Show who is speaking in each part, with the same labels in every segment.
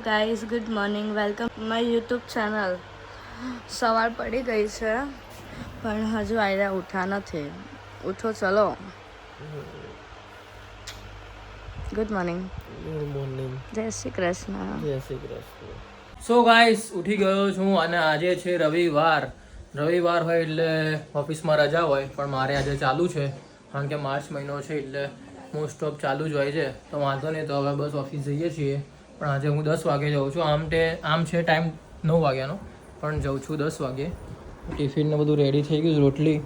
Speaker 1: Guys good morning welcome my YouTube channel. સવાર પડી ગઈ છે પણ હજુ આયરા ઉઠા નથી. ઉઠો ચલો. Good morning.
Speaker 2: Good morning.
Speaker 1: જય શ્રી કૃષ્ણ.
Speaker 2: જય શ્રી કૃષ્ણ. સો ગાઈસ ઉઠી ગયો છું અને આજે છે રવિવાર હોય એટલે ઓફિસમાં રજા હોય પણ મારે આજે ચાલુ છે કારણ કે માર્ચ મહિનો છે એટલે મોસ્ટ ઓફ ચાલુ જ હોય છે તો વાંધો નહીં. તો હવે બસ ઓફિસ જઈએ છીએ પણ આજે હું 10 વાગે જાઉં છું. આમ છે ટાઈમ 9 વાગ્યાનો પણ જાઉં છું 10 વાગે. ટિફિન ને બધું રેડી થઈ ગયું. રોટલી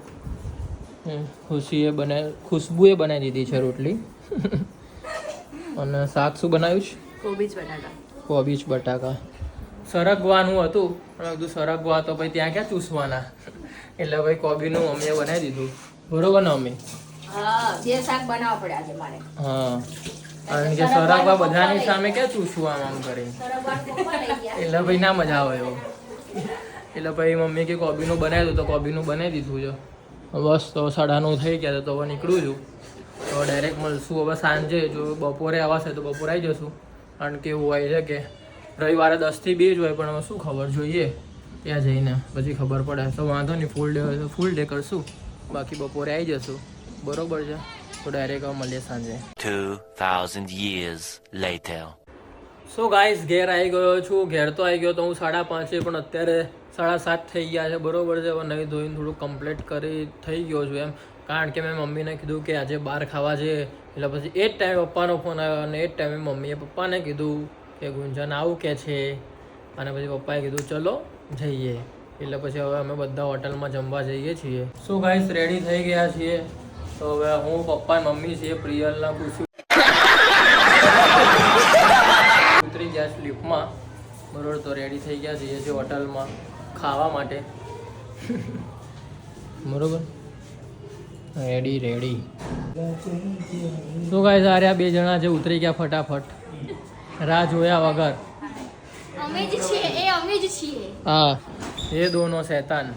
Speaker 2: ખુશ્બુએ બનાવી દીધી છે રોટલી અને શાક શું બનાવ્યું છે? કોબીજ બટાકા. સરગવાનું હતું પણ બધું સરગવા તો ભાઈ ત્યાં ક્યાં ચૂસવાના એટલે ભાઈ કોબીનું મમ્મીએ બનાવી દીધું. બરોબર ને મમ્મી? હા કારણ કે સરગવા બધાની સામે ક્યાં ચૂસવા આમ કરીને એટલે ભાઈ ના મજા આવે એવું. એટલે ભાઈ મમ્મી કે કોબીનું બનાવી દઉં તો કોબીનું બનાવી દીધું છે. બસ તો 9:30 થઈ ગયા તો હવે નીકળું છું. તો ડાયરેક્ટ મળશું હવે સાંજે. જો બપોરે આવશે તો બપોરે આવી જશું કારણ કે એવું હોય છે કે રવિવારે 10 થી 2 જ હોય પણ હવે શું ખબર, જોઈએ ત્યાં જઈને પછી ખબર પડે. તો વાંધો નહીં, ફૂલ ડે હોય તો ફૂલ ડે કરશું, બાકી બપોરે આવી જશું. બરોબર છે? તો ડાયરેક્ટ હવે મળીએ સાંજે.
Speaker 3: 2000 years later.
Speaker 2: સો ગાઈસ ઘેર આવી ગયો છું. ઘેર તો આવી ગયો તો હું 5:30 પણ અત્યારે 7:30 થઈ ગયા છે. બરોબર છે? હવે નહીં ધોઈને થોડું કમ્પ્લીટ કરી થઈ ગયો છું એમ, કારણ કે મેં મમ્મીને કીધું કે આજે બહાર ખાવા જઈએ એટલે પછી એ જ ટાઈમે પપ્પાનો ફોન આવ્યો અને એ જ ટાઈમે મમ્મીએ પપ્પાને કીધું કે ગુંજન આવું કે છે અને પછી પપ્પાએ કીધું ચલો જઈએ. એટલે પછી હવે અમે બધા હોટલમાં જમવા જઈએ છીએ. સો ગાઈસ રેડી થઈ ગયા છીએ. તો હવે હું પપ્પા મમ્મી છીએ પ્રિયલના પૂછ્યું ઉતરી ગયા સ્લીપમાં. બરોબર? તો રેડી થઈ ગયા છીએ જે હોટલમાં ખાવા માટે. બરોબર? રેડી. તો ગાઈસ આ રહ્યા 2 જણા જે ઉતરી ગયા ફટાફટ રાહ જોયા વગર.
Speaker 4: અમે જ છીએ.
Speaker 2: હા, એ દોનો શૈતાન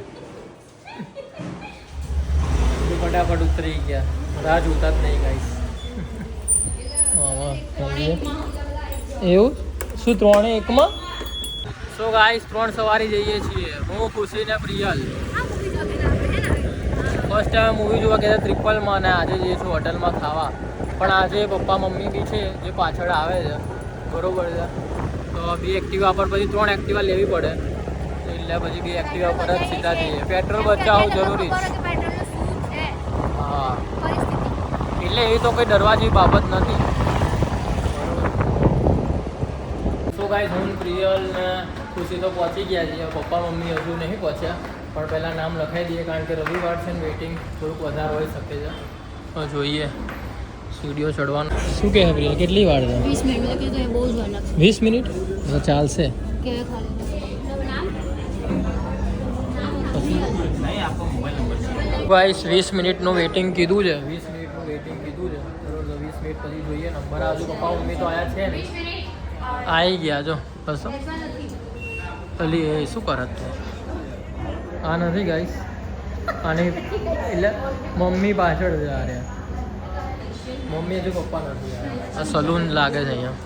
Speaker 2: ફટાફટ ઉતરી ગયા. રાહ જોતા જ નહીં ગાઈસ. એવું શું 3 1માં? સો ગાઈસ 3 સવારી જઈએ છીએ. હું, ખુશી ને પ્રિયલ. ફર્સ્ટ ટાઈમ મૂવી જોવા ગયા ટ્રિપલમાં અને આજે જઈએ છું હોટલમાં ખાવા. પણ આજે પપ્પા મમ્મી બી છે જે પાછળ આવે છે. બરોબર છે? તો 2 એક્ટિવા પર પછી 3 એક્ટિવા લેવી પડે એટલે પછી 2 એક્ટિવા પર જ સીધા જઈએ. પેટ્રોલ બચાવવું જરૂરી છે. હા, એટલે એ તો કંઈ ડરવા જેવી બાબત નથી. શું ગાઈસ હું, પ્રિયલ ને ખુશી તો પહોંચી ગયા છીએ. પપ્પા મમ્મી હજુ નહીં પહોંચ્યા પણ પહેલાં નામ લખાઈ દઈએ કારણ કે રવિવાર છે ને વેઇટિંગ થોડુંક વધારે હોઈ શકે છે. તો જોઈએ સ્ટુડિયો ચડવાનું. શું કહે પ્રિયલ, કેટલી વાર છે?
Speaker 4: 20 મિનિટ. કે તો બહુ જ વાર લાગશે.
Speaker 2: 20 મિનિટ તો ચાલશે.
Speaker 4: કે
Speaker 2: ગાઈસ 20 મિનિટનું વેઇટિંગ કીધું છે. 20 મિનિટનું વેઇટિંગ કીધું છે. બરોબર? 20 મિનિટ પછી જોઈએ નંબર. આજુ પપ્પા મમ્મી તો આવ્યા છે નહીં, આવી ગયા. જો બસ અલી એ શું કરત તું? આ નથી ગાઈસ, આની એટલે મમ્મી પાછળ છે. આ રહ્યા મમ્મી હજુ પપ્પા નથી. આ સલૂન લાગે છે અહીંયા.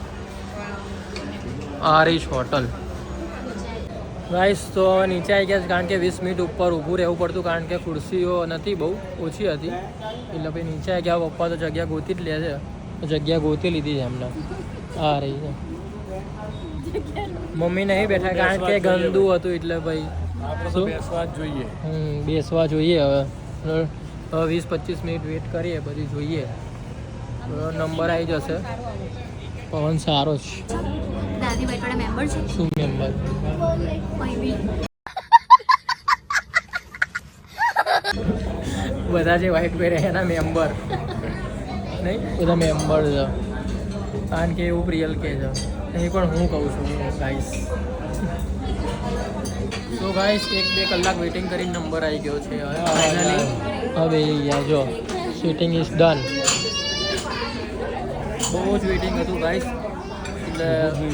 Speaker 2: આ રીચ હોટલ. ગાઈસ તો નીચે આવી ગયા છે કારણ કે 20 મિનિટ ઉપર ઊભું રહેવું પડતું કારણ કે ખુરશીઓ નથી, બહુ ઓછી હતી. એટલે પછી નીચે આવી ગયા. પપ્પા તો જગ્યા ગોતી જ લે છે. તો જગ્યા ગોતી લીધી છે એમને. આ રહી છે. મમ્મી નહીં બેઠા કારણ કે ગંદુ હતું એટલે ભાઈ બેસવા જોઈએ. હવે 20-25 મિનિટ વેઇટ કરીએ પછી જોઈએ. નંબર આવી જશે. પવન સારો છે. શું મેમ્બર? બધા જે વ્હાઈટ પહેરે એના મેમ્બર નહીં, બધા મેમ્બર છે કારણ કે એવું પ્રિયલ કહે છે. અહીં પણ હું કહું છું ગાઈસ. તો ગાઈસ 1-2 કલાક વેઇટિંગ કરીને નંબર આવી ગયો છે. હવે યાર જો સીટિંગ ઇઝ ડન. બહુ જ વેઇટિંગ હતું ગાઈસ. એટલે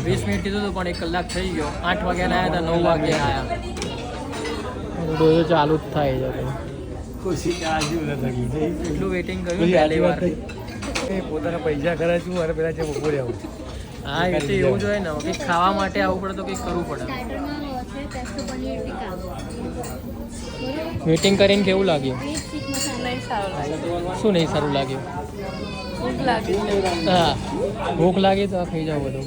Speaker 2: 20 મિનિટ કીધું હતું પણ 1 કલાક થઈ ગયો. 8 વાગ્યાના આવ્યા હતા, 9 વાગે આવ્યા. રોજ ચાલુ જ થાય છે. એટલું વેઇટિંગ કર્યું પહેલી વાર.
Speaker 5: પોતાના પૈસા ખર્ચવું અને પેલા જે બપોરે આવું
Speaker 2: હા એ તો એવું જ હોય ને કંઈક ખાવા માટે આવવું પડે તો કંઈક કરવું પડે
Speaker 4: સ્ટાર્ટરમાં છે પેસ્ટો પનીર ટીકા બરોબર
Speaker 2: વેટિંગ કરીને કેવું લાગ્યું
Speaker 4: વેજ ચીક મસાલા
Speaker 1: નહીં સારું લાગે,
Speaker 2: શું નહીં સારું લાગ્યું
Speaker 1: ભૂખ લાગી.
Speaker 2: હા ભૂખ લાગી તો આ ખાઈ જાવ બધું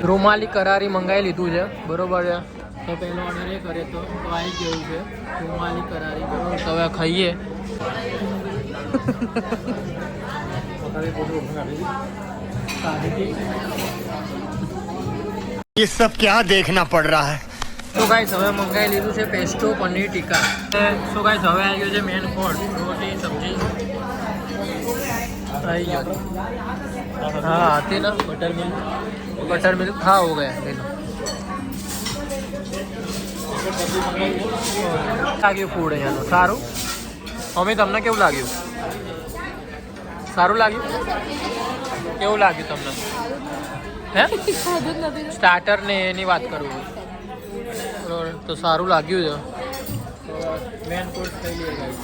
Speaker 2: રૂમાલી કરારી મંગાવી લીધું છે બરોબર છે તો પહેલો ઓર્ડર એ કરે તો આવી ગયું છે રૂમાલી કરારી બરોબર તો હવે ખાઈએ
Speaker 5: ये सब क्या देखना पड़ रहा है।
Speaker 2: તો ગાઈસ હવે મંગાવી લીધું છે pesto paneer tikka so guys હવે આવી ગયો છે મેન કોર્સ રોટી સબ્જી આવી ગયો हाँ आते ना बटर मिल्क हाँ हो गया ले लो લાગ્યું ફૂડ અહીંયાનું સારું મમ્મી તમને કેવું લાગ્યું સારું લાગ્યું કેવું લાગ્યું તમને હે સ્ટાર્ટર ને એની વાત કરું બરોબર તો સારું લાગ્યું છે મેન કોર્સ થઈ લઈએ ગાઈસ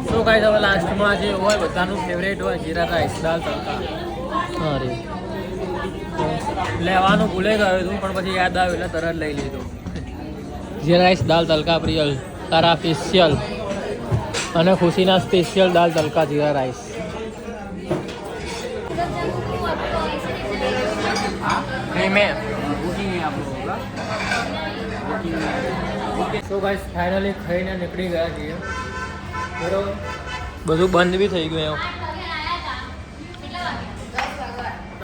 Speaker 2: શું ગાઈસ હવે લાસ્ટમાં જે હોય બધાનું ફેવરેટ હોય જીરા રાઈસ દાલ તડકા અરે લેવાનું ભૂલે ગયો હતું પણ પછી યાદ આવ્યું એટલે તરત લઈ લીધું જીરા રાઈસ દાલ તડકા પ્રિયલ તારા સ્પેશિયલ અને ખુશીના સ્પેશિયલ દાલ તડકા જીરા રાઈસ મેં તો ગાઈસ ફાઇનલી ખાઈને નીકળી ગયા છીએ બરોબર બધું બંધ બી થઈ ગયું એમ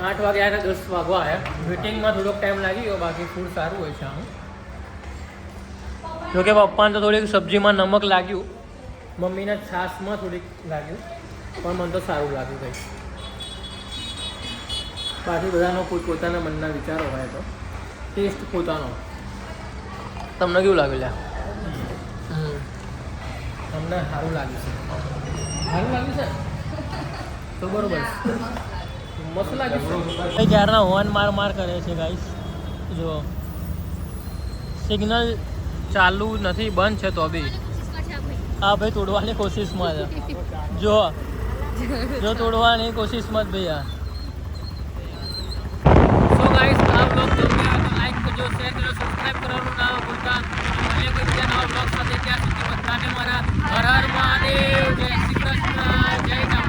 Speaker 2: 8 વાગ્યા ને 10 વાગવા આવ્યા મીટિંગમાં થોડોક ટાઈમ લાગી ગયો બાકી ફૂડ સારું હોય છે આમ જોકે પપ્પાને તો થોડીક સબ્જીમાં નમક લાગ્યું મમ્મીને છાશમાં થોડીક લાગ્યું પણ મને તો સારું લાગ્યું કંઈ બાકી બધાનો પોતપોતાના મનના વિચારો હોય તો ટેસ્ટ પોતાનો તમને કેવું લાગ્યું લ્યા તમને સારું લાગ્યું છે સારું લાગ્યું છે તો બરોબર મસ્ત લાગ્યું છે ક્યારના હોર્ન માર કરે છે ગાઈસ જો સિગ્નલ ચાલુ નથી બંધ છે તો બી હા ભાઈ તોડવાની કોશિશમાં છે જો તોડવાની કોશિશમાં જ ભૈયા સો ગાઈસ આ બ્લોગ તમને લાઈક કરજો શેર કરજો સબસ્ક્રાઇબ કરવાનું ના ભૂલતા અને કોઈ બીજા નવા બ્લોગ સાથે ત્યાં સુધી બધાને મારા હર હર મહાદેવ જય શ્રી કૃષ્ણ જય રામ